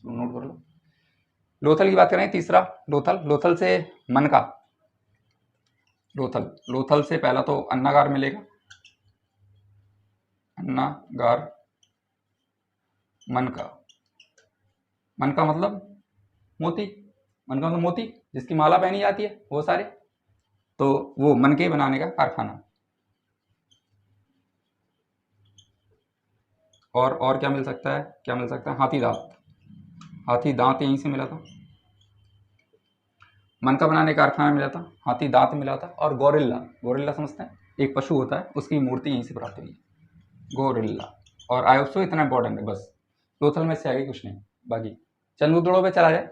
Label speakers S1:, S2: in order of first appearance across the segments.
S1: Note कर लो। लोथल की बात करें, तीसरा लोथल से मन का, लोथल से पहला तो अन्नागार मिलेगा, अन्नागार, मन का मतलब मोती, मन का मतलब मोती जिसकी माला पहनी जाती है वो सारे, तो वो मन के बनाने का कारखाना। और क्या मिल सकता है, हाथी दांत यहीं से मिला था, मन का बनाने का कारखाना मिला था, हाथी दांत मिला था, और गोरिल्ला समझते हैं, एक पशु होता है, उसकी मूर्ति यहीं से प्राप्त हुई है, गोरिल्ला। और आयोप्सो इतना इंपॉर्टेंट है बस, लोथल में से आगे कुछ नहीं। बाकी चंद्रद्रोण पे चला जाए,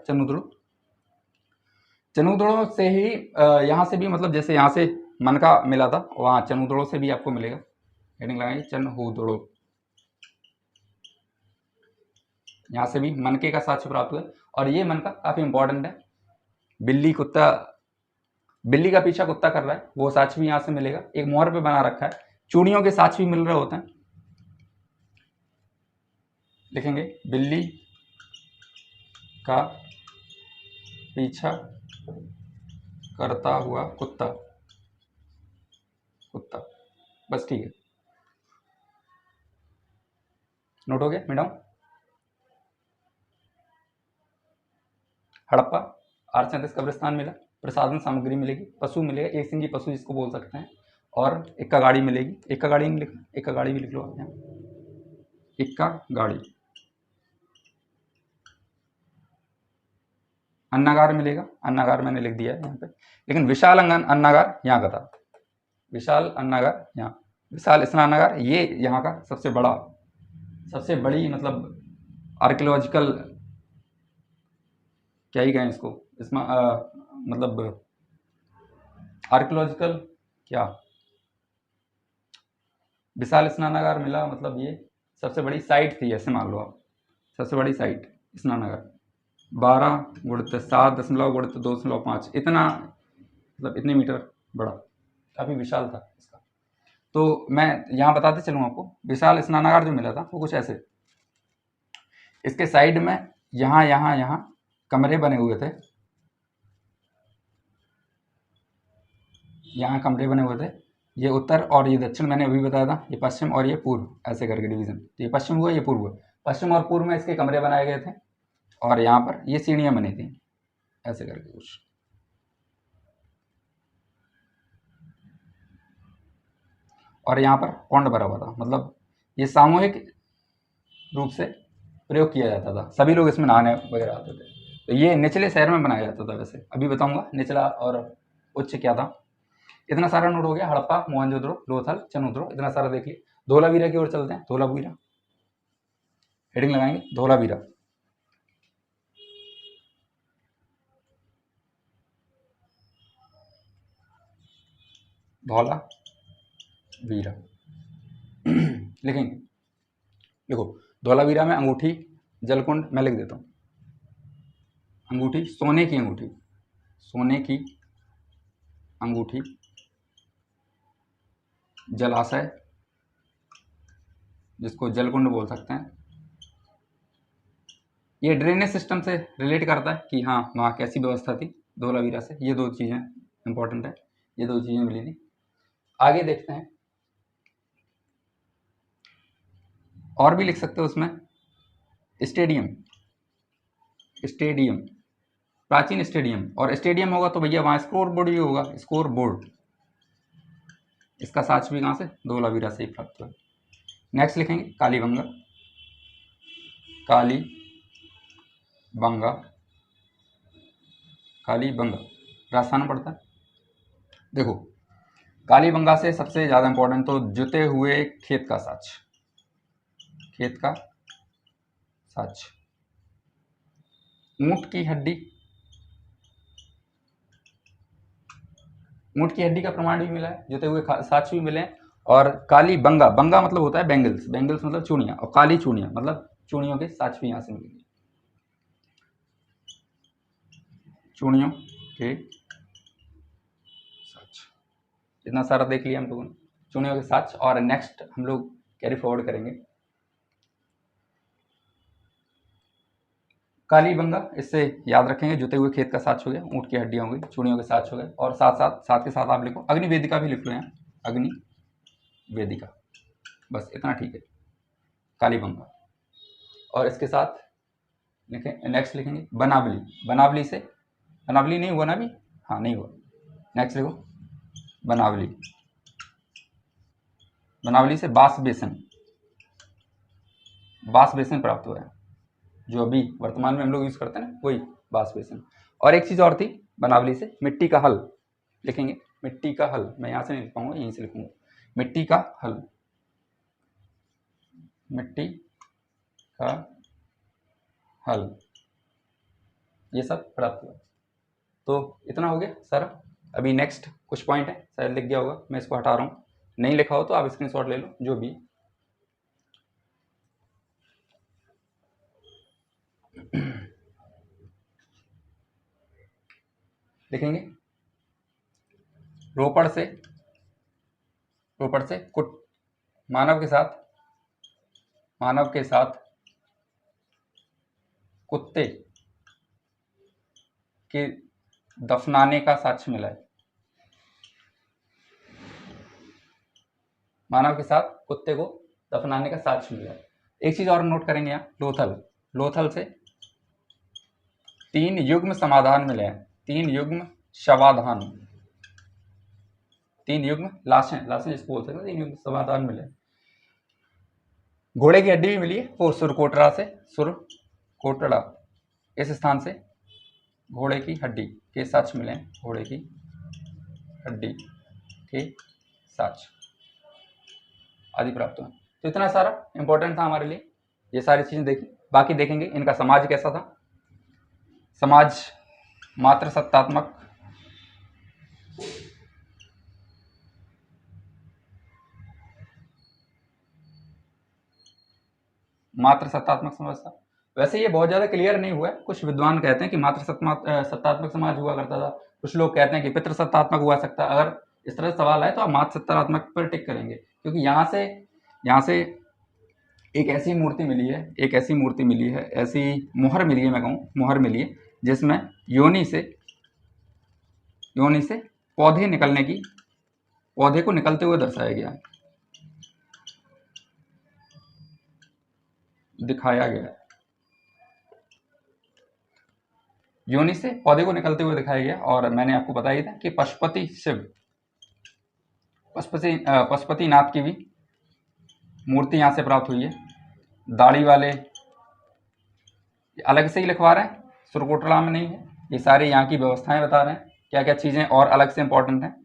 S1: चंद्रद्रोण से ही यहाँ से भी, मतलब जैसे यहाँ से मन का मिला था, वहाँ चंद्रद्रोण से भी आपको मिलेगा। हेडिंग लगाएंगे चंद्रद्रोण, यहाँ से भी मनके का साक्ष्य प्राप्त हुआ। और ये मन का काफी इंपॉर्टेंट है, बिल्ली का पीछा कुत्ता कर रहा है, वो साक्ष्य भी यहाँ से मिलेगा। एक मोहर पे बना रखा है, चूड़ियों के साक्ष्य भी मिल रहे होते हैं। लिखेंगे बिल्ली का पीछा करता हुआ कुत्ता, बस ठीक है, नोट हो गया मैडम। हड़प्पा, 837 कब्रिस्तान मिला, प्रसाधन सामग्री मिलेगी, पशु मिलेगा, एक सिंगी पशु जिसको बोल सकते हैं, और इक्का गाड़ी मिलेगी। इक्का गाड़ी नहीं लिखना, इक्का गाड़ी भी लिख लो आप यहाँ, इक्का गाड़ी। अन्नागार मिलेगा, अन्नागार मैंने लिख दिया है यहाँ पे, लेकिन विशाल अन्नागार यहाँ का था, विशाल अन्नागार यहाँ, विशाल स्नानागार ये यहाँ का सबसे बड़ी मतलब आर्कियोलॉजिकल, क्या ही कहें इसको, इसमें मतलब आर्कियोलॉजिकल क्या, विशाल स्नानागार मिला, मतलब ये सबसे बड़ी साइट थी, ऐसे मान लो आप, सबसे बड़ी साइट स्नानागार। 12 × 7.2.5 इतना, मतलब इतने मीटर बड़ा, काफ़ी विशाल था इसका। तो मैं यहाँ बताते चलूँ आपको, विशाल स्नानागार जो मिला था वो कुछ ऐसे, इसके साइड में यहाँ कमरे बने हुए थे, यहाँ कमरे बने हुए थे, ये उत्तर और ये दक्षिण मैंने अभी बताया था, ये पश्चिम और ये पूर्व, ऐसे करके डिवीजन, तो ये पश्चिम हुआ, ये पूर्व हुआ, पश्चिम और पूर्व में इसके कमरे बनाए गए थे, और यहाँ पर ये सीढ़ियाँ बनी थी, ऐसे करके कुछ। और यहाँ पर पौंड भरा हुआ था, मतलब ये सामूहिक रूप से प्रयोग किया जाता था, सभी लोग इसमें नहाने वगैरह आते थे। तो ये निचले शहर में बनाया जाता था, वैसे अभी बताऊंगा निचला और उच्च क्या था। इतना सारा नोट हो गया, हड़प्पा, मोहनजोदड़ो, लोथल, चंद्रद्रोण, इतना सारा देख लिया। धोलावीरा की ओर चलते हैं, धोलावीरा, हेडिंग लगाएंगे धोलावीरा। धौलावीरा लिखेंगे, देखो धौलावीरा में अंगूठी, जलकुंड, मैं लिख देता हूँ, अंगूठी, सोने की अंगूठी, जलाशय जिसको जलकुंड बोल सकते हैं, ये ड्रेनेज सिस्टम से रिलेट करता है कि हाँ वहाँ कैसी व्यवस्था थी धोलावीरा से, ये दो चीज़ें इंपॉर्टेंट है, ये दो चीज़ें मिली थी। आगे देखते हैं, और भी लिख सकते हो उसमें, स्टेडियम, प्राचीन स्टेडियम, और स्टेडियम होगा तो भैया वहाँ स्कोर बोर्ड भी होगा, स्कोर बोर्ड, इसका साक्ष्य भी कहाँ से, धोलावीरा से ही प्राप्त हुआ। नेक्स्ट लिखेंगे कालीबंगा, राजस्थान पड़ता है। देखो कालीबंगा से सबसे ज़्यादा इंपॉर्टेंट तो जुते हुए खेत का साक्ष्य, ऊँट की हड्डी का प्रमाण भी मिला है, जुते हुए साक्ष्य भी मिले हैं। और कालीबंगा, बंगा मतलब होता है बैंगल्स, मतलब चूड़ियाँ, और काली चूड़ियाँ मतलब चूड़ियों के साक्ष्य भी यहाँ से मिलेंगे, चूड़ियों के साक्ष्य, इतना सारा देख लिया हम लोगों ने, चूड़ियों के साक्ष्य। और नेक्स्ट हम लोग कैरी फॉरवर्ड करेंगे, कालीबंगा, इससे याद रखेंगे जुते हुए खेत का साक्ष हो गया, ऊँट की हड्डियाँ हो गई, चूड़ियों के साक्ष हो गए, और साथ के साथ आप लिखो अग्निवेदिका भी लिख लो यहाँ, अग्निवेदिका, बस इतना ठीक है, कालीबंगा। और इसके साथ लिखें, नेक्स्ट लिखेंगे बनावली, बनावली से, बनावली नहीं हुआ ना अभी, हाँ नहीं हुआ, नेक्स्ट लिखो बनावली, बनावली से बास बेसन, बास बेसन प्राप्त हुआ है, जो अभी वर्तमान में हम लोग यूज करते हैं ना, वही बास बेसन। और एक चीज और थी बनावली से, मिट्टी का हल लिखेंगे, मिट्टी का हल, मैं यहाँ से नहीं लिख पाऊंगा, यहीं से लिखूंगा, मिट्टी का हल, मिट्टी का हल, ये सब प्राप्त हुआ। तो इतना हो गया सारा। अभी नेक्स्ट कुछ पॉइंट है, शायद लिख गया होगा, मैं इसको हटा रहा हूँ, नहीं लिखा हो तो आप स्क्रीनशॉट ले लो, जो भी लिखेंगे। रोपड़ से कुट, मानव के साथ कुत्ते के दफनाने का साक्ष्य मिला है, मानव के साथ कुत्ते को दफनाने का साक्ष्य मिला है। एक चीज और नोट करेंगे यहाँ, लोथल से 3 युग्म समाधान मिले हैं, 3 युग्म शवाधान, 3 युग्म लाशें जिसको बोल सकते हैं, 3 युग्म समाधान मिले। घोड़े की हड्डी भी मिली है, वो सुरकोटड़ा इस स्थान से घोड़े की हड्डी के साक्ष्य मिले हैं, घोड़े की हड्डी के साक्ष्य आदि प्राप्त हुए। तो इतना सारा इंपॉर्टेंट था हमारे लिए, ये सारी चीजें देखी। बाकी देखेंगे इनका समाज कैसा था। समाज मात्र सत्तात्मक, समाज था। वैसे ये बहुत ज्यादा क्लियर नहीं हुआ है, कुछ विद्वान कहते हैं कि मात्र सत्तात्मक समाज हुआ करता था, कुछ लोग कहते हैं कि पितृ सत्तात्मक हुआ सकता है। अगर इस तरह सवाल आए तो आप मात्र सत्तात्मक पर टिक करेंगे, क्योंकि यहाँ से एक ऐसी मूर्ति मिली है, ऐसी मुहर मिली है, मैं कहूँ मुहर मिली है, जिसमें योनि से पौधे को निकलते हुए दर्शाया गया है, दिखाया गया है, योनि से पौधे को निकलते हुए दिखाया गया। और मैंने आपको बताया था कि पशुपतिनाथ की भी मूर्ति यहाँ से प्राप्त हुई है। दाढ़ी वाले अलग से ही लिखवा रहे हैं, सुरकोटड़ा में नहीं है, ये सारे यहाँ की व्यवस्थाएं बता रहे हैं, क्या क्या चीजें और अलग से इंपॉर्टेंट हैं,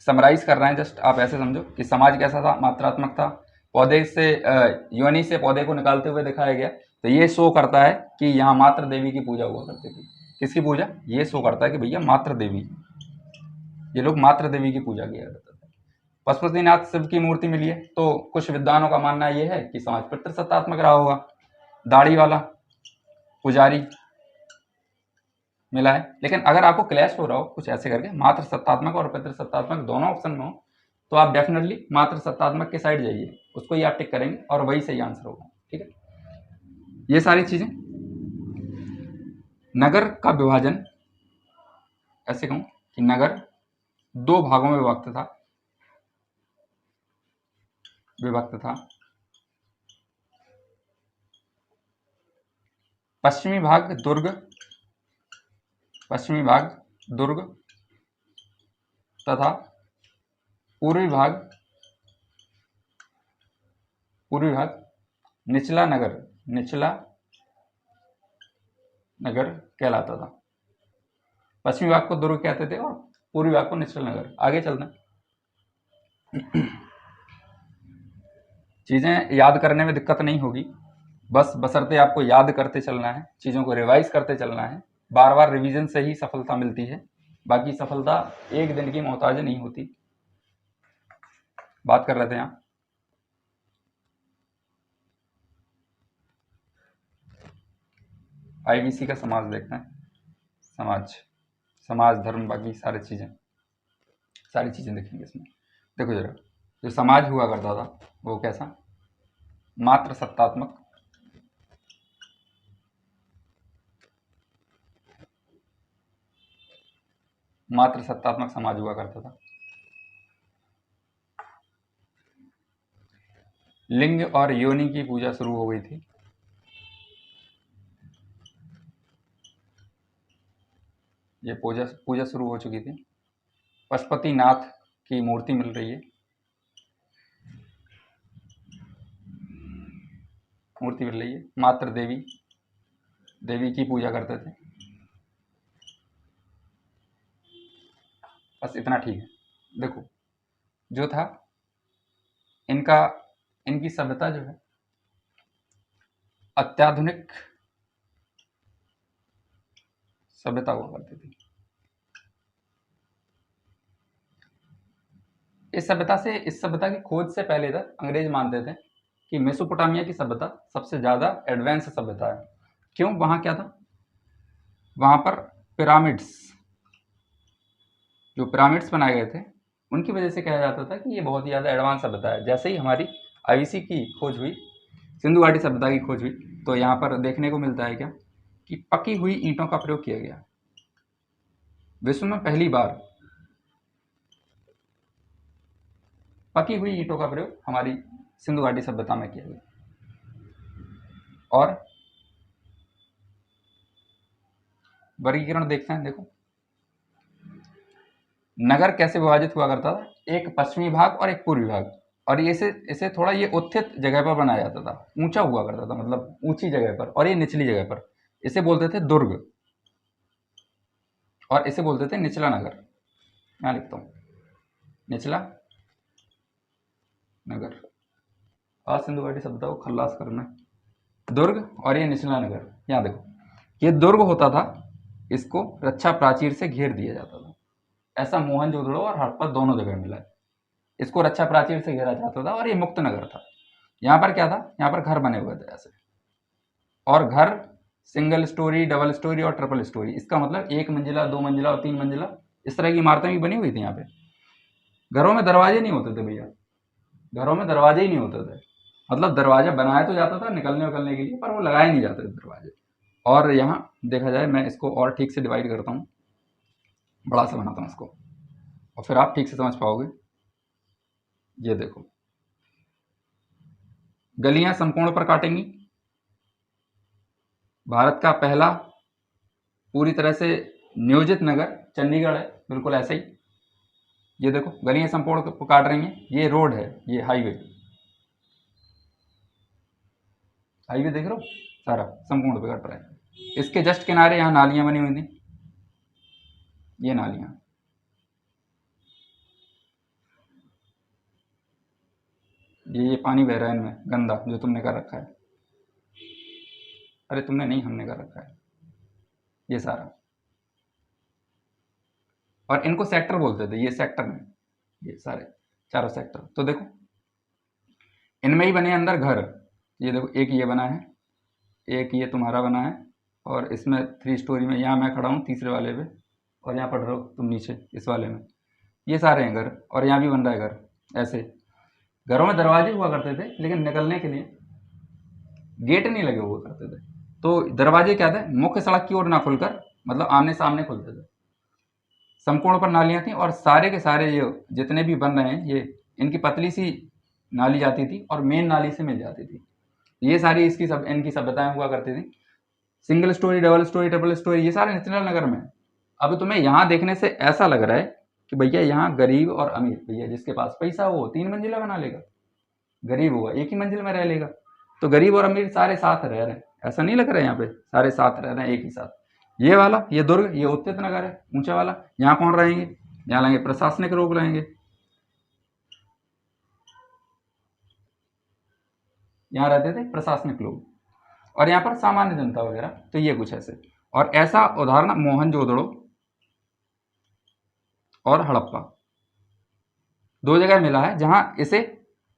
S1: समराइज कर रहे हैं। जस्ट आप ऐसे समझो कि समाज कैसा था, मात्रात्मक था, योनि से पौधे को निकालते हुए दिखाया गया। तो ये शो करता है कि यहाँ मात्र देवी की पूजा हुआ करती थी। किसकी पूजा? ये शो करता है कि भैया मात्र देवी, ये लोग मात्र देवी की पूजा किया करते थे। पशुपतिनाथ शिव की मूर्ति मिली है, तो कुछ विद्वानों का मानना यह है कि समाज पितृसत्तात्मक रहा होगा। दाढ़ी वाला पुजारी मिला है, लेकिन अगर आपको क्लैश हो रहा हो कुछ ऐसे करके मात्र सत्तात्मक और पितृसत्तात्मक दोनों ऑप्शन में हो, तो आप डेफिनेटली मात्र सत्तात्मक के साइड जाइए, उसको ही आप टिक करेंगे और वही सही आंसर होगा। ठीक है, ये सारी चीजें। नगर का विभाजन, ऐसे कहूं कि नगर 2 भागों में विभक्त था। पश्चिमी भाग दुर्ग तथा पूर्वी भाग निचला नगर कहलाता था। पश्चिमी भाग को दुर्ग कहते थे और पूर्वी भाग को निचला नगर। आगे चलते हैं, चीजें याद करने में दिक्कत नहीं होगी, बस बशर्ते आपको याद करते चलना है, चीजों को रिवाइज करते चलना है। बार बार रिवीजन से ही सफलता मिलती है, बाकी सफलता एक दिन की मोहताज नहीं होती। बात कर रहे थे यहाँ आईबीसी का समाज देखते हैं, समाज धर्म बाकी सारी चीजें देखेंगे इसमें। देखो जरा, जो समाज हुआ करता था वो कैसा? मात्र सत्तात्मक, मात्र सत्तात्मक समाज हुआ करता था। लिंग और योनि की पूजा शुरू हो गई थी। ये पूजा पूजा शुरू हो चुकी थी। पशुपतिनाथ की मूर्ति मिल रही है, मूर्ति मिल रही है। मात्र देवी, देवी की पूजा करते थे। बस इतना ठीक है। देखो जो था इनका, इनकी सभ्यता जो है अत्याधुनिक सभ्यता हुआ करती थी। इस सभ्यता की खोज से पहले तक अंग्रेज मानते थे कि मेसोपोटामिया की सभ्यता सबसे ज्यादा एडवांस सभ्यता है। क्यों? वहां क्या था? वहां पर पिरामिड्स, जो पिरामिड्स बनाए गए थे उनकी वजह से कहा जाता था कि ये बहुत ही ज़्यादा एडवांस सभ्यता है। जैसे ही हमारी आईवीसी की खोज हुई, सिंधु घाटी सभ्यता की खोज हुई, तो यहाँ पर देखने को मिलता है क्या कि पकी हुई ईंटों का प्रयोग किया गया। विश्व में पहली बार पकी हुई ईंटों का प्रयोग हमारी सिंधु घाटी सभ्यता में किया गया। और वर्गीकरण देखते हैं। देखो नगर कैसे विभाजित हुआ करता था, एक पश्चिमी भाग और एक पूर्वी भाग। और इसे थोड़ा ये उत्थित जगह पर बनाया जाता था, ऊंचा हुआ करता था, मतलब ऊंची जगह पर, और ये निचली जगह पर। इसे बोलते थे दुर्ग और इसे बोलते थे निचला नगर। यहाँ लिखता हूँ निचला नगर। आज सिंधु घाटी सभ्यता को खल्लास करना है। दुर्ग और ये निचला नगर। यहाँ देखो ये दुर्ग होता था, इसको रक्षा प्राचीर से घेर दिया जाता था। ऐसा मोहनजोदड़ो और हड़प्पा दोनों जगह मिला है। इसको रक्षा प्राचीर से घेरा जाता था और ये मुक्त नगर था। यहाँ पर क्या था? यहाँ पर घर बने हुए थे ऐसे, और घर सिंगल स्टोरी, डबल स्टोरी और ट्रिपल स्टोरी। इसका मतलब 1 मंजिला, 2 मंजिला और 3 मंजिला, इस तरह की इमारतें भी बनी हुई थी यहाँ पे। घरों में दरवाजे नहीं होते थे भैया, घरों में दरवाजे ही नहीं होते थे। मतलब दरवाजा बनाया तो जाता था निकलने उकलने के लिए, पर वो लगाए नहीं जाते थे दरवाजे। और यहाँ देखा जाए, मैं इसको और ठीक से डिवाइड करता हूँ, बड़ा सा बनाता हूँ इसको, और फिर आप ठीक से समझ पाओगे। ये देखो गलियां समकोण पर काटेंगी। भारत का पहला पूरी तरह से नियोजित नगर चंडीगढ़ है, बिल्कुल ऐसे ही। ये देखो गलियां समकोण पर काट रही हैं। ये रोड है, ये हाईवे, हाईवे देख रहे हो, सारा समकोण पे कट रहा है। इसके जस्ट किनारे यहाँ नालियां बनी हुई थी, ये नालियां। ये पानी बह रहा है इनमें गंदा, जो तुमने कर रखा है। अरे तुमने नहीं, हमने कर रखा है ये सारा। और इनको सेक्टर बोलते थे, ये सेक्टर में, ये सारे चारों सेक्टर। तो देखो इनमें ही बने अंदर घर। ये देखो एक ये बना है, एक ये तुम्हारा बना है, और इसमें 3 स्टोरी में यहाँ मैं खड़ा हूँ तीसरे वाले पे, और यहाँ पढ़ रहे हो तुम नीचे इस वाले में। ये सारे हैं घर, और यहाँ भी बन रहा है घर। ऐसे घरों में दरवाजे हुआ करते थे, लेकिन निकलने के लिए गेट नहीं लगे हुआ करते थे। तो दरवाजे क्या थे? मुख्य सड़क की ओर ना खुलकर, मतलब आमने सामने खुलते थे। समकोण पर नालियां थी, और सारे के सारे ये जितने भी बन रहे हैं, ये इनकी पतली सी नाली जाती थी और मेन नाली से मिल जाती थी। ये सारी इनकी सभ्यताएं हुआ करती थी। Single storey, double storey, triple storey, ये सारे निचला नगर में। अब तुम्हें यहाँ देखने से ऐसा लग रहा है कि भैया यहाँ गरीब और अमीर, भैया जिसके पास पैसा हो 3 मंजिला बना लेगा, गरीब हुआ 1 ही मंजिल में रह लेगा। तो गरीब और अमीर सारे साथ रह रहे हैं, ऐसा नहीं लग रहा है? यहाँ पे सारे साथ रह रहे हैं एक ही साथ। ये वाला, ये दुर्ग, ये उत्थित नगर है ऊंचा वाला। यहाँ कौन रहेंगे? यहाँ लेंगे प्रशासनिक लोग रहेंगे, यहाँ रहते थे प्रशासनिक लोग, और यहाँ पर सामान्य जनता वगैरह। तो ये कुछ ऐसे। और ऐसा उदाहरण मोहनजोदड़ो और हड़प्पा 2 जगह मिला है, जहां इसे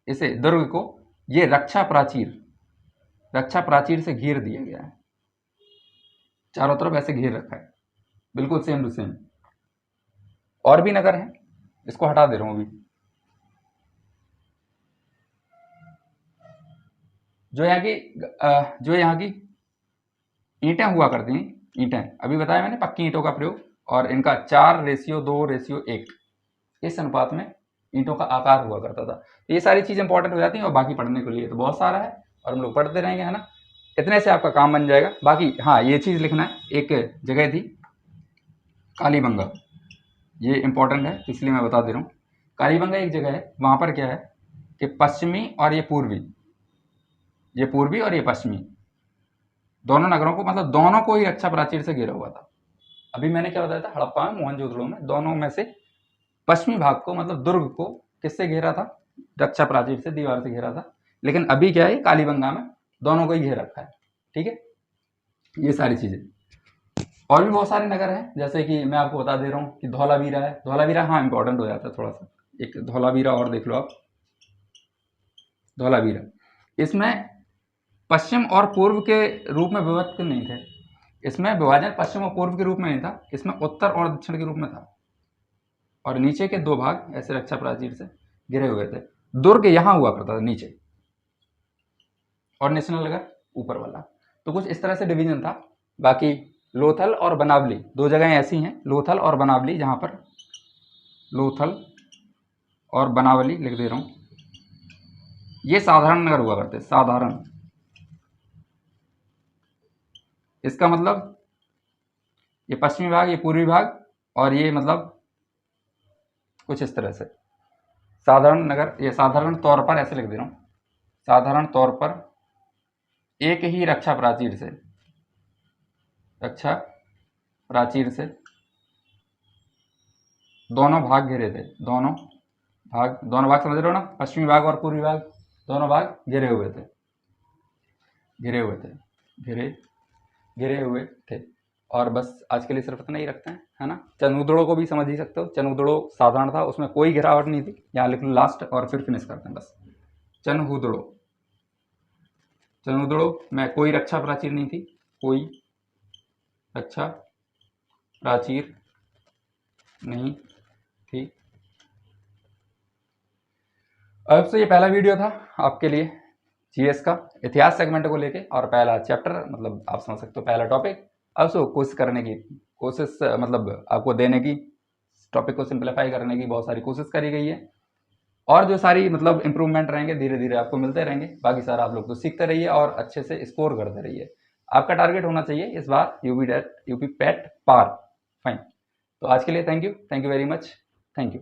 S1: इसे दुर्ग को ये रक्षा प्राचीर से घेर दिया गया है। चारों तरफ ऐसे घेर रखा है, बिल्कुल सेम टू सेम। और भी नगर हैं, इसको हटा दे रहा हूं अभी। जो यहाँ की ईंटें हुआ करती हैं, ईंटें अभी बताया मैंने, पक्की ईंटों का प्रयोग। और इनका 4:2:1 इस अनुपात में ईंटों का आकार हुआ करता था। ये सारी चीज़ इंपॉर्टेंट हो जाती हैं और बाकी पढ़ने के लिए तो बहुत सारा है और हम लोग पढ़ते रहेंगे, है ना। इतने से आपका काम बन जाएगा। बाकी हाँ, ये चीज़ लिखना है, एक जगह थी कालीबंगा, ये इंपॉर्टेंट है इसलिए मैं बता दे रहा हूँ। कालीबंगा एक जगह है, वहाँ पर क्या है कि पश्चिमी और ये पूर्वी और ये पश्चिमी दोनों नगरों को, मतलब दोनों को ही रक्षा प्राचीर से घेरा हुआ था। अभी मैंने क्या बताया था, हड़प्पा में, मोहनजोदड़ो में, दोनों में से पश्चिमी भाग को, मतलब दुर्ग को किससे घेरा था, रक्षा प्राचीर से, दीवार से घेरा था। लेकिन अभी क्या है, कालीबंगा में दोनों को ही घेर रखा है। ठीक है, ये सारी चीजें। और भी बहुत सारे नगर हैं, जैसे कि मैं आपको बता दे रहा हूँ कि धौलावीरा है। धौलावीरा हाँ इंपॉर्टेंट हो जाता है थोड़ा सा, एक धौलावीरा और देख लो आप। धौलावीरा, इसमें पश्चिम और पूर्व के रूप में विभक्त नहीं थे, इसमें विभाजन पश्चिम और पूर्व के रूप में नहीं था, इसमें उत्तर और दक्षिण के रूप में था। और नीचे के 2 भाग ऐसे रक्षा प्राचीर से घिरे हुए थे। दुर्ग यहाँ हुआ करता था नीचे, और नेशनल नगर ऊपर वाला। तो कुछ इस तरह से डिवीजन था। बाकी लोथल और बनावली 2 जगहें ऐसी हैं, लोथल और बनावली, जहाँ पर लोथल और बनावली लिख दे रहा हूँ, ये साधारण नगर हुआ करते, साधारण। इसका मतलब ये पश्चिमी भाग, ये पूर्वी भाग, और ये मतलब कुछ इस तरह से साधारण नगर। ये साधारण तौर पर ऐसे लिख दे रहा हूँ, साधारण तौर पर एक ही रक्षा प्राचीर से दोनों भाग घिरे थे। दोनों भाग समझ रहे हो ना, पश्चिमी भाग और पूर्वी भाग, दोनों भाग घिरे हुए थे। और बस आज के लिए सिर्फ इतना ही रखते हैं, है ना। चंद्रदड़ों को भी समझ ही सकते हो, चंद्रदड़ो साधारण था, उसमें कोई गिरावट नहीं थी। यहाँ लिख लो लास्ट और फिर फिनिश करते हैं बस। चंद्रदड़ो में कोई रक्षा प्राचीर नहीं थी, कोई रक्षा प्राचीर नहीं थी। अब से ये पहला वीडियो था आपके लिए जीएस का, इतिहास सेगमेंट को लेके, और पहला चैप्टर, मतलब आप समझ सकते हो पहला टॉपिक। अब सो कोशिश मतलब आपको देने की, टॉपिक को सिंप्लीफाई करने की बहुत सारी कोशिश करी गई है। और जो सारी मतलब इंप्रूवमेंट रहेंगे धीरे धीरे आपको मिलते रहेंगे। बाकी सारा आप लोग तो सीखते रहिए और अच्छे से स्कोर करते रहिए। आपका टारगेट होना चाहिए इस बार यूपी पैट पार। फाइन। तो आज के लिए thank you very much, thank you.